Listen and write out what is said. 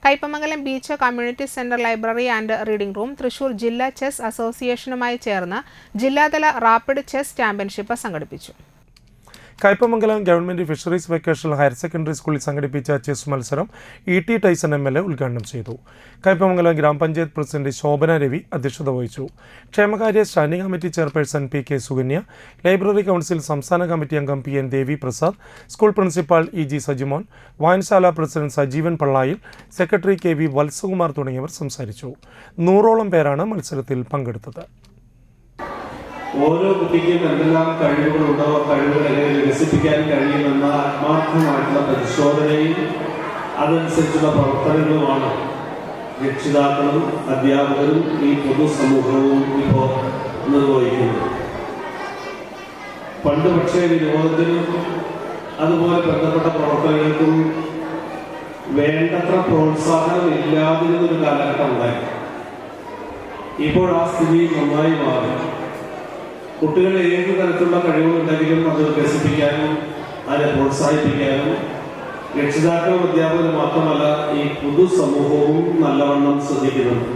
Kaipamangalam beach community centre library and reading room Thrissur ജില്ലാ chess അസോസിയേഷനുമായി ചേർന്ന് ജില്ലാതല റാപ്പിഡ് ചെസ് ചാമ്പ്യൻഷിപ്പ് സംഘടിപ്പിച്ചു. Kaipamangalam government fisheries vocational higher secondary സ്കൂളിൽ സംഘടിപ്പിച്ച ചെസ് മത്സരം E.T. ടൈസൺ MLA ഉദ്ഘാടനം ചെയ്തു. കയ്പമംഗലം ഗ്രാമപഞ്ചായത്ത് പ്രസിഡന്റ് ശോഭന രവി അധ്യക്ഷത വഹിച്ചു. ക്ഷേമകാര്യ standing committee chairperson P.K. Sukanya, library council സംസ്ഥാന കമ്മിറ്റി അംഗം P.N. Devi Prasad, school principal E.G. Sajimon, വായനശാല president Sajeevan Pallayil, secretary K.V. Valsakumar തുടങ്ങിയവർ സംസാരിച്ചു. 100ഓളം പേരാണ് മത്സരത്തിൽ പങ്കെടുത്തത്. ഓരോ കുട്ടിക്കും എന്തെല്ലാം കഴിവുകളുണ്ടോ കഴിവുകൾ വികസിപ്പിക്കാൻ കഴിയുമെന്ന ആത്മാർത്ഥമായിട്ടുള്ള പരിശോധനയും അതനുസരിച്ചുള്ള പ്രവർത്തനങ്ങളുമാണ് രക്ഷിതാക്കളും അധ്യാപകരും ഈ പൊതുസമൂഹവും ഇപ്പോൾ നിർവഹിക്കുന്നത്. പണ്ട് പക്ഷേ വിനോദത്തിനും അതുപോലെ ബന്ധപ്പെട്ട പ്രവർത്തനങ്ങൾക്കും വേണ്ടത്ര പ്രോത്സാഹനം ഇല്ലാതിരുന്നൊരു കാലഘട്ടം ഉണ്ടായി. ഇപ്പോൾ ആ സ്ഥിതി നന്നായി മാറി. കുട്ടികളെ ഏത് തരത്തിലുള്ള കഴിവുകളുണ്ടെങ്കിലും അത് വികസിപ്പിക്കാനും അതിനെ പ്രോത്സാഹിപ്പിക്കാനും രക്ഷിതാക്കളും അധ്യാപകരും മാത്രമല്ല ഈ പൊതുസമൂഹവും നല്ലവണ്ണം ശ്രദ്ധിക്കുന്നുണ്ട്.